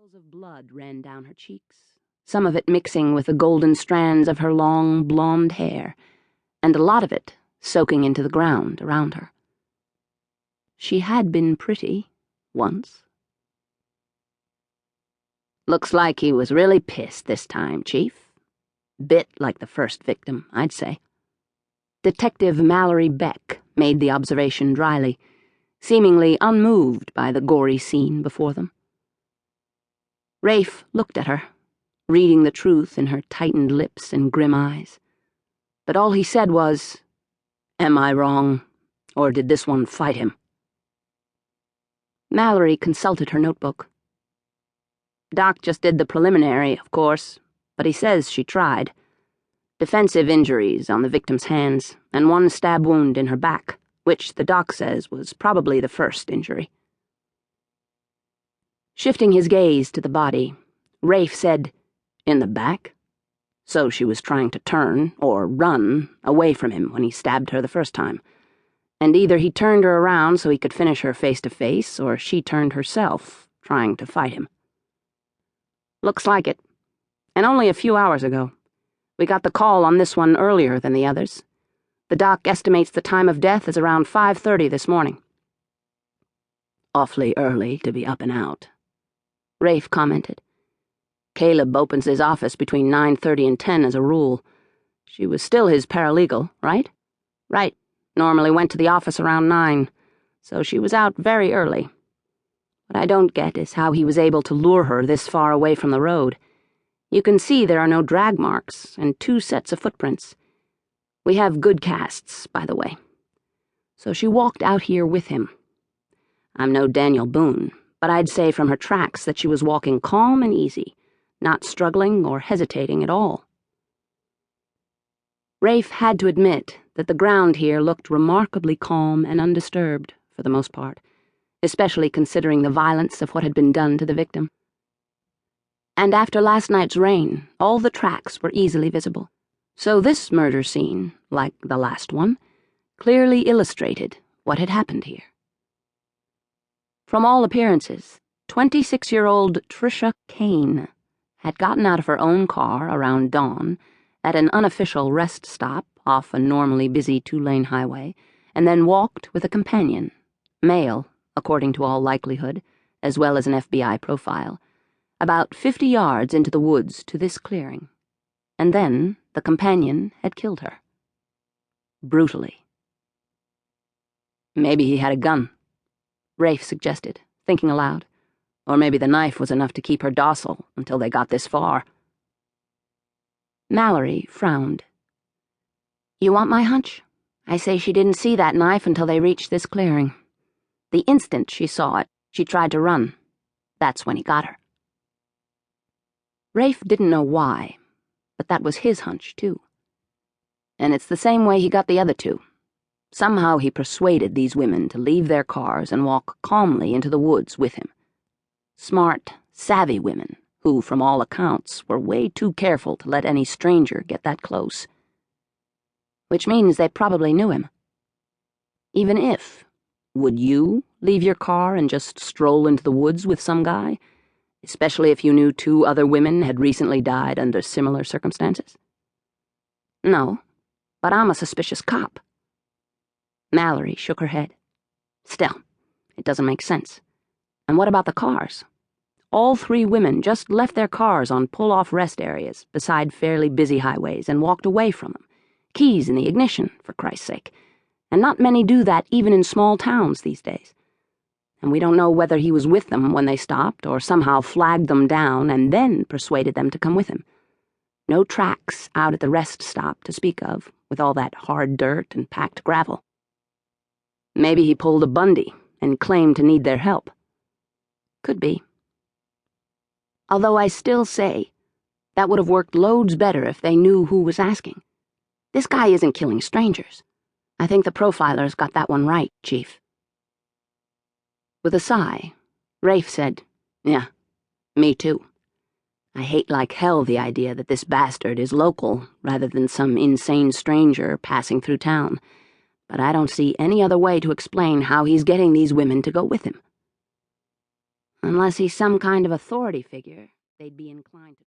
Trails of blood ran down her cheeks, some of it mixing with the golden strands of her long, blonde hair, and a lot of it soaking into the ground around her. She had been pretty, once. "Looks like he was really pissed this time, Chief. Bit like the first victim, I'd say." Detective Mallory Beck made the observation dryly, seemingly unmoved by the gory scene before them. Rafe looked at her, reading the truth in her tightened lips and grim eyes. But all he said was, "Am I wrong, or did this one fight him?" Mallory consulted her notebook. "Doc just did the preliminary, of course, but he says she tried. Defensive injuries on the victim's hands, and one stab wound in her back, which the doc says was probably the first injury." Shifting his gaze to the body, Rafe said, "In the back?" So she was trying to turn, or run, away from him when he stabbed her the first time. And either he turned her around so he could finish her face to face, or she turned herself, trying to fight him. "Looks like it. And only a few hours ago. We got the call on this one earlier than the others. The doc estimates the time of death is around 5:30 this morning." "Awfully early to be up and out," Rafe commented. "Caleb opens his office between 9:30 and 10 as a rule. She was still his paralegal, right?" "Right. Normally went to the office around 9, so she was out very early. What I don't get is how he was able to lure her this far away from the road. You can see there are no drag marks and 2 sets of footprints. We have good casts, by the way. So she walked out here with him. I'm no Daniel Boone, but I'd say from her tracks that she was walking calm and easy, not struggling or hesitating at all." Rafe had to admit that the ground here looked remarkably calm and undisturbed, for the most part, especially considering the violence of what had been done to the victim. And after last night's rain, all the tracks were easily visible. So this murder scene, like the last one, clearly illustrated what had happened here. From all appearances, 26-year-old Tricia Kane had gotten out of her own car around dawn at an unofficial rest stop off a normally busy 2-lane highway, and then walked with a companion, male, according to all likelihood, as well as an FBI profile, about 50 yards into the woods to this clearing. And then the companion had killed her. Brutally. "Maybe he had a gun," Rafe suggested, thinking aloud. "Or maybe the knife was enough to keep her docile until they got this far." Mallory frowned. "You want my hunch? I say she didn't see that knife until they reached this clearing. The instant she saw it, she tried to run. That's when he got her." Rafe didn't know why, but that was his hunch, too. And it's the same way he got the other 2. Somehow he persuaded these women to leave their cars and walk calmly into the woods with him. Smart, savvy women who, from all accounts, were way too careful to let any stranger get that close. Which means they probably knew him. Even if, would you leave your car and just stroll into the woods with some guy, especially if you knew 2 other women had recently died under similar circumstances? No, but I'm a suspicious cop. Mallory shook her head. "Still, it doesn't make sense. And what about the cars? All 3 women just left their cars on pull-off rest areas beside fairly busy highways and walked away from them. Keys in the ignition, for Christ's sake. And not many do that even in small towns these days. And we don't know whether he was with them when they stopped or somehow flagged them down and then persuaded them to come with him. No tracks out at the rest stop to speak of, with all that hard dirt and packed gravel. Maybe he pulled a Bundy and claimed to need their help. Could be. Although I still say that would have worked loads better if they knew who was asking. This guy isn't killing strangers. I think the profilers got that one right, Chief." With a sigh, Rafe said, "Yeah, me too. I hate like hell the idea that this bastard is local rather than some insane stranger passing through town, but I don't see any other way to explain how he's getting these women to go with him." Unless he's some kind of authority figure, they'd be inclined to